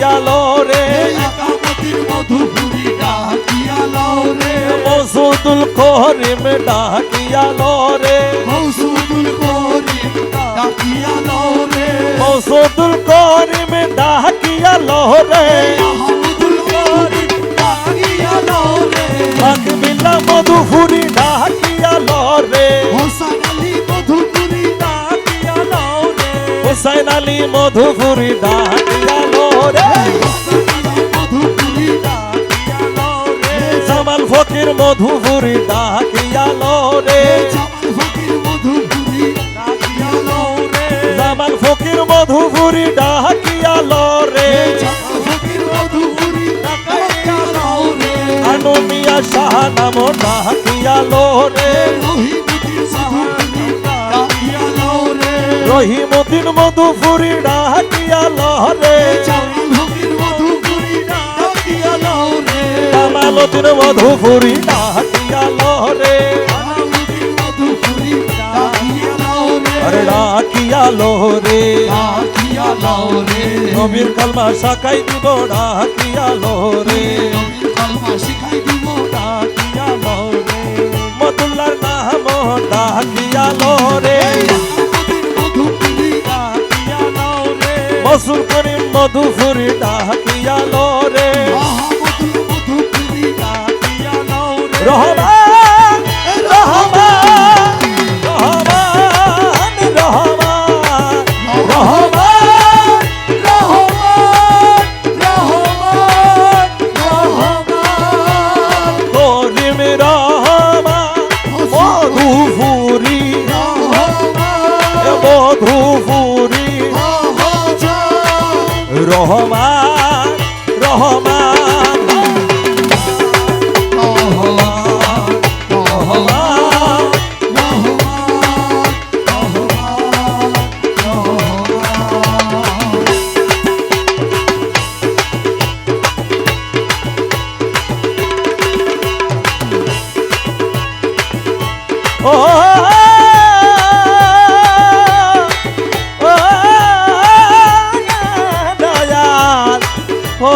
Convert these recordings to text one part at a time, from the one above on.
ডাকিয়ালো রে একামতির মধুপুরি ডাকিয়ালো রে মসুদুল করিম ডাকিয়ালো রে মৌসুদুল করিম ডাকিয়ালো রে মসুদুল করিম ডাকিয়ালো রে আহমদুল করিম ডাকিয়ালো রে আকবিল্লা মধুপুরি ডাকিয়ালো রে হোসেন আলী মধুপুরি ডাকিয়ালো রে হুসাইন আলী মধুপুরি ডাকিয়ালো রে মধুপুরি ডাকিয়ালো রে জামাল ফকির মধুপুরি ডাকিয়ালো রে জামাল ফকির মধুপুরি ডাকিয়ালো রে জামাল ফকির মধুপুরি ডাকিয়ালো রে জামাল ফকির মধুপুরি ডাকিয়ালো রে আনু মিয়া শাহ নাম ডাকিয়ালো রে রহিমুদ্দিন মধুপুরি ডাকিয়ালো রে রহিমুদ্দিন মধুপুরি ডাকিয়ালো রে জামাল ফকির মধুপুরি ডাকিয়ালো রে কামালউদ্দিন মধুপুরি ডাকিয়ালো রে আলাউদ্দিন মধুপুরি ডাকিয়ালো রে আরে ডাকিয়ালো রে ডাকিয়ালো রে নবীর কালমা শাখাই দিব ডাকিয়ালো রে নবীর কালমা শিখাই দিব ডাকিয়ালো রে মদুল্লার নাম ডাকিয়ালো রে আহমদের মধুপুরি ডাকিয়ালো রে মসুল করিম মধুপুরি ডাকিয়ালো রে আহমদুল মধুপুরি ডাকিয়ালো রে রহমান রহমান রহমান রহমান রহমান করিম রহমান মধুপুরি মধুপুরি রহমান রহমান রহমান ও দয়াল ও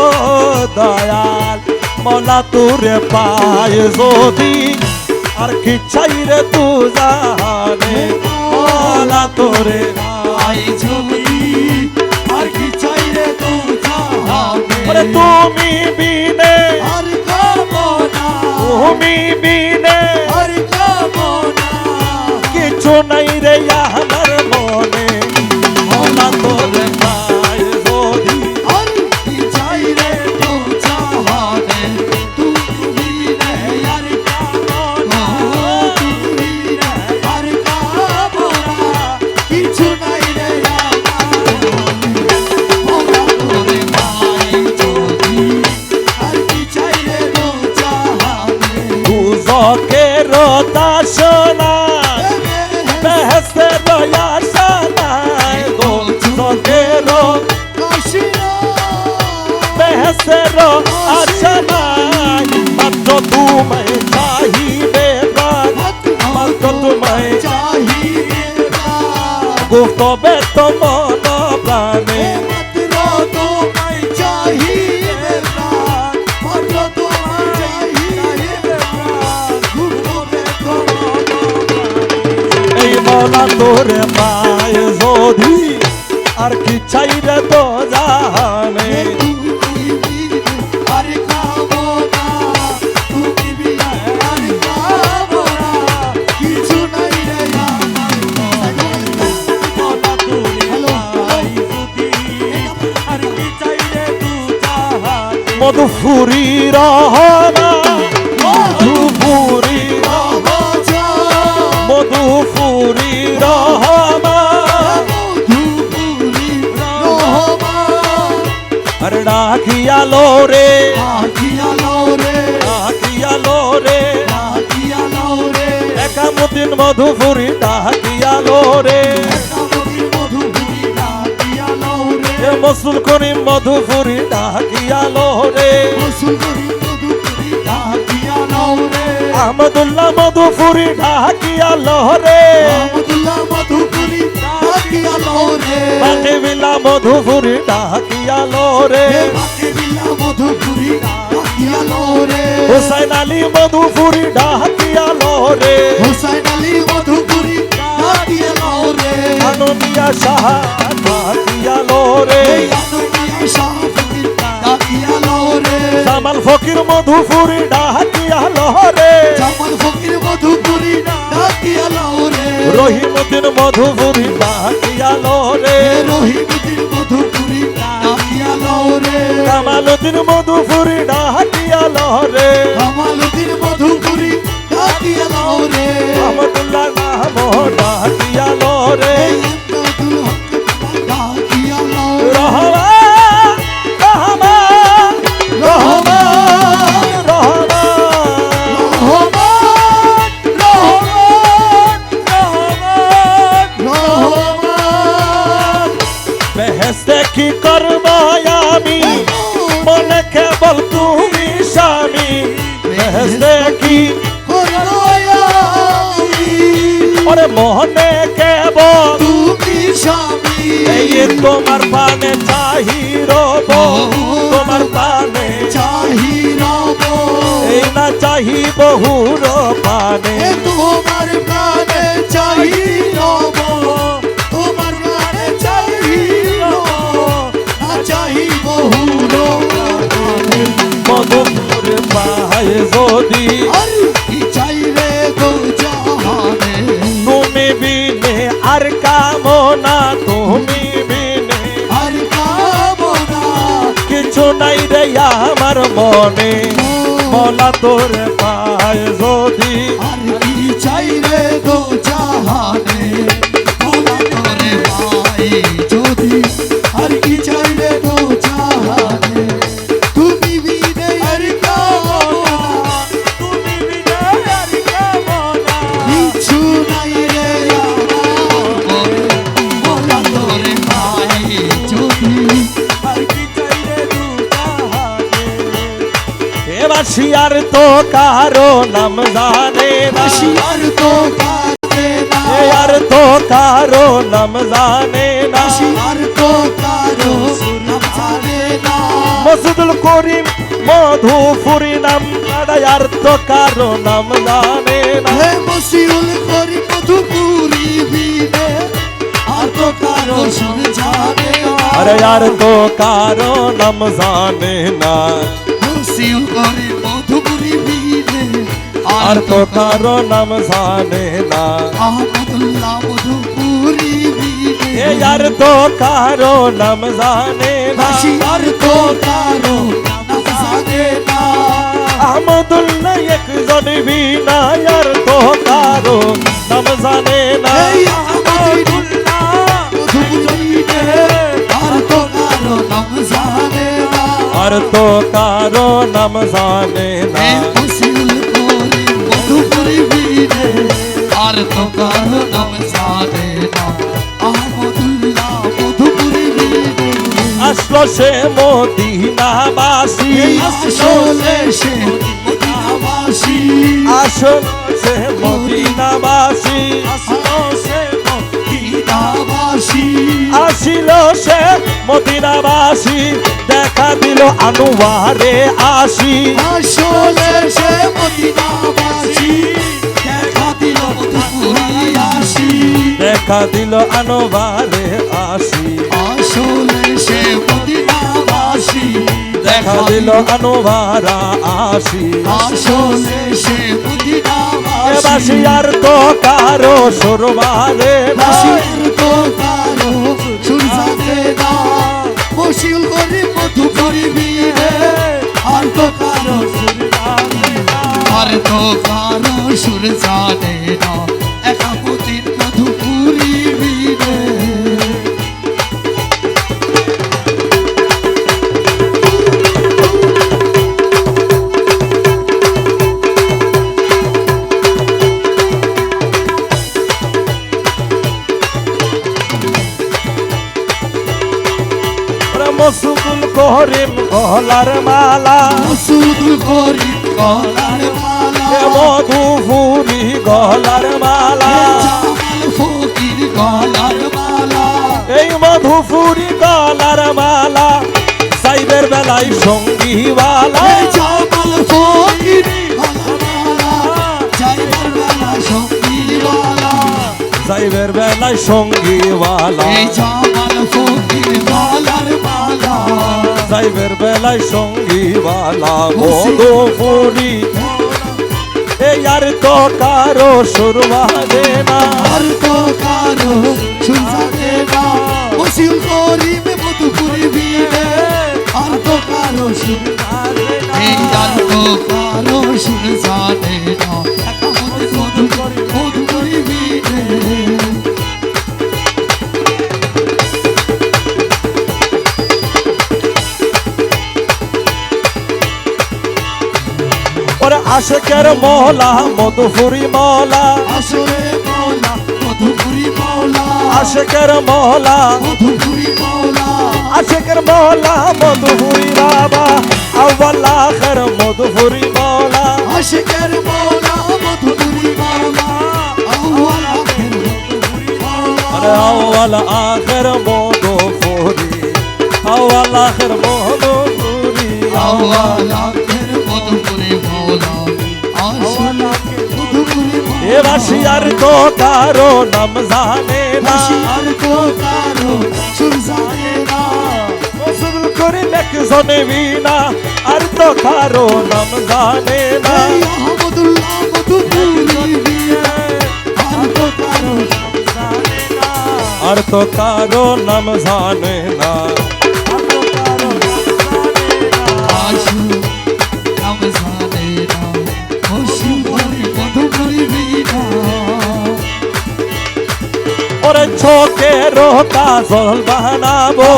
দয়াল মলা তোরে পায় যদি আর কি চাই রে তু জানে মলা তোরে ওরে তুমি বিনে তুমি বিনে কিছু নাই রে আমার মনে মলা তোরে পায় যদি দুজকের দাসনা বেহেশতে দয়া সানায় দুজকের বেহেশতের আশা নাই মাত্র তোমায় চাহিবে প্রাণ মাত্র তোমায় গুপ্তবে তো মন প্রাণে এই মলা তোরে পায় যদি আর কি চাই রে তো জানে মধুপুরি রহনা মধুপুরি মধুপুরি রহমা আরে ডাকিয়ালো রে ডাকিয়ালো রে একামুদ্দিন মধুপুরি ডাকিয়ালো রে মসুল করিম মধুপুরি ডাকিয়ালো রে আহমদুল্লাহ মধুপুরি ডাকিয়ালো রে রে বাঁকে বিলা মধুপুরি ডাকিয়ালো রে বাঁকে বিলা মধুপুরি ডাকিয়ালো রে হুসাইন আলী মধুপুরি ডাকিয়ালো রে হুসাইন আলী মধুপুরি ডাকিয়ালো রে আনন্দিয়া শাহ ডাকিয়ালো রে আনন্দিয়া শাহ ফকির ডাকিয়ালো রে জামাল ফকির মধুপুরি ডাকিয়ালো রে জামাল ফকির মধুপুরি ডাকিয়ালো রে রহিমউদ্দিন মধুপুরি ডাকিয়ালো রে রহিমউদ্দিন মধুপুরি ডাকিয়ালো রে কামালউদ্দিন মধুপুরি ডাকিয়ালো রে কামালউদ্দিন মধুপুরি ডাকিয়ালো রে আহমদুল্লাহ নাম ডাকিয়ালো রে আব্দুল হক ডাকিয়ালো রহমান রহমান রহমান রহমান বেহেশতে কি করব আমি মনে কেবল তুমি স্বামী বেহেশতে কি ওরে মনে কেবল তুমি স্বামী এই তোমার পানে চাহি রব তোমার পানে চাহিরব এই না চাহি বহুর পানে তোমার প্রাণে চাহিরব তোমার প্রাণে চাহিরব না চাহি বহুর মধুপুর পায় যদি আর কি চাইলে গো জাহানে তুমি বিনে আর কামনা তুমি বিনে আর কামনা কিছু নাই রে আমার মনে মলা তোর পায় যদি আর কি চাইলে গো জাহানে ভোলা তোরে পাই যদি আর কি চাইলে গো জাহানে তুমি বিনে আর কামনা তুমি বিনে আর কামনা কিছু নাই রে আমার মনে ভোলা তোরে পাই যদি আর কি চাইলে দু জাহানে এবার শিয়ার তো কারো নাম জানে না আর তো কাছে না আর তো কারো নাম জানে না আর তো কারো নাম জানে না মসজিদুল করিম মধুপুরি নাম আর তো কারো নাম জানে না হে মসিউল করি মধুপুরি বিনে আর তো কারো সুর জানে আরে আর তো কারো নাম জানে না মসিউল করি মধুপুরি বিনে আর তো কারো নাম জানে না আহমদুল্লাহ মধুপুরি বিনে এ আর তো কারো নাম জানে না আর তো কারো নাম জানে না আহমদুল্লাহ একজন বিনা আর তো কারো নাম জানে না এই আহমদুল্লাহ মধুপুরি বিনে আর তো কারো নাম জানে না আর তো কারো নাম জানে না মসিউল করি মধুপুরি বিনে আর তো কারো নাম জানে না আহমদুল্লাহ মধুপুরি বিনে আসলো সে মদিনাবাসী আসলে সে মদিনাবাসী আসলো সে মদিনাবাসী আসলো সে মদিনাবাসী আসিল সে মদিনাবাসী দেখা দিল আনোয়ারে আসি আসলে সে মদিনাবাসী দেখা দিল মধুপুরি আসি দেখা দিল আনোয়ারে আসি আসলে সে মদিনাবাসী দেখা দিল আনোয়ারা আসি আসলে সে মদিনাবাসী বাসি আর তো কারো সুরবারে বাসির তো কারো সুর জানে না মশিউল করি মধুপুরি বিনে আর তো কারো সুর জানে না আর তো কারো সুর জানে না একামুদ্দিন মধুপুরি বিনে মসুদুল করিম গলার মালা মসুদুল করি গলার মালা মধুপুরি গলার মালা জামাল ফকির গলার মালা এই মধুপুরি গলার মালা সাইবের বেলায় সঙ্গীওয়ালা এই জামাল ফকির মালা চাইবার বেলা সঙ্গীওয়ালা সাইবের বেলায় সঙ্গীওয়ালা এই জামাল ফকির মালার মালা সাইবের বেলায় সঙ্গীওয়ালা মধুপুরি এই আর তো কারো সুরমা দে না আর তো কারো সুরসাদে না ওসিল করিম মধুপুরি বিনে আর তো কারো এই আর তো কারো সুরসাদে না মধুপুরি বিনে ওরে আশেকের মহলা মধুপুরি মহলা আসরে মৌলা মধুপুরি মৌলা আশেকের মহলা মধুপুরি মৌলা আশেকের মহলা মধুপুরি বাবা আউ্বাল আখের মধুপুরি মহলা আশিকের মৌলা মধুপুরি মৌলা আউয়াল আখির মধুপুরি মৌলা আরে আউ্বাল আখের মধুপুরি আউ্বাল আখের মধুপুরি আউয়াল আখির মধুপুরি মৌলা আশিক মধুপুরি এ বাসিয়ার তো কারো নাম জানে না আর তো কারো সুরসাদে না রসুল করিম একজনে বিনা আর তো কারো নাম জানে না এই আহমদুল্লাহ মধুপুরি বিয়ে আর তো কারো আর তো কারো নাম জানে না আশিক নাম জানে না ওসিল করিম মধুপুরি বিনা ওরে চোখের কাজল বানাবো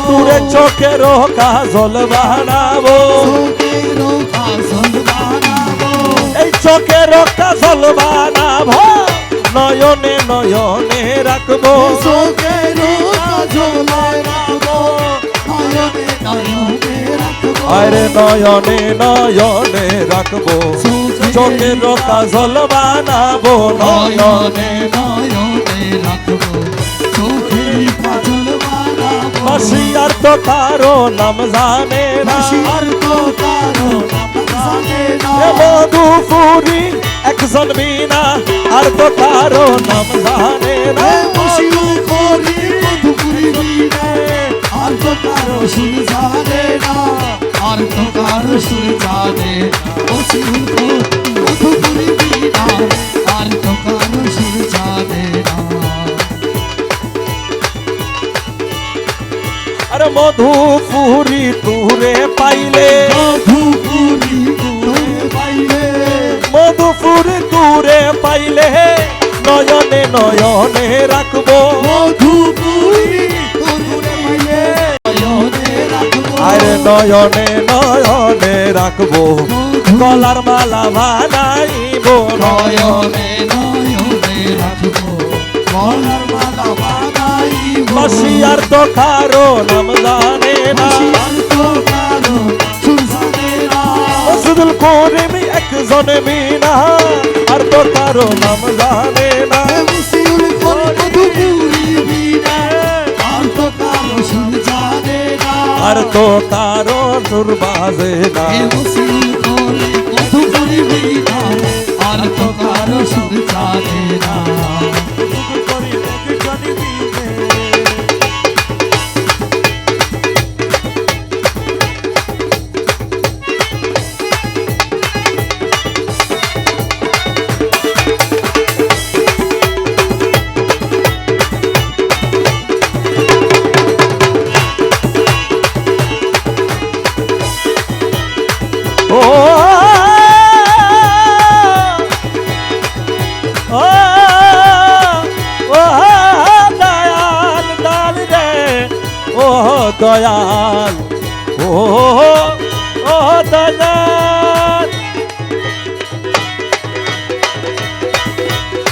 তুরে চোখের কাজল বানাবো এই চোখের কাজল বানাবো নয়নে নয়নে রাখবো আরে নয়নে নয়নে রাখবো চোখের কাজল বানাবো নয়নে বাসিয়ার তো কারো নাম জানে না এ মধুপুরি একজন বিনা আর তো কারো নাম জানে না আর তো কারো সুর জানে না আর তো কারো সুর জানে মধুপুরি বিনা আর তো কারো সুর জানে না আরে মধুপুরি তুরে পাইলে মধুপুরি তুই পাইলে মধুপুরি তুরে পাইলে নয়নে নয়নে রাখবো মধুপুরি তুই পাইলে নয়নে রাখবো আরে নয়নে নয়নে রাখবো গলার মালা বানাইবো নয়নে নয়নে রাখবো গলার মালা বানাইব বাসিয়ার তো কারো নাম জানে না আর তো কারো সুর জানে না রসুল করিম একজন বিনা আর তো কারো নাম জানে না মুসিউল করে মধুপুরি বিনা আর তো কারো সুর জানে না আর তো কারো সুর বাজে না মুসিউল করে মধুপুরি বিনা আর তো কারো সুর জানে না ও ও ও দয়াল দাল রে ও দয়াল ও ও দয়াল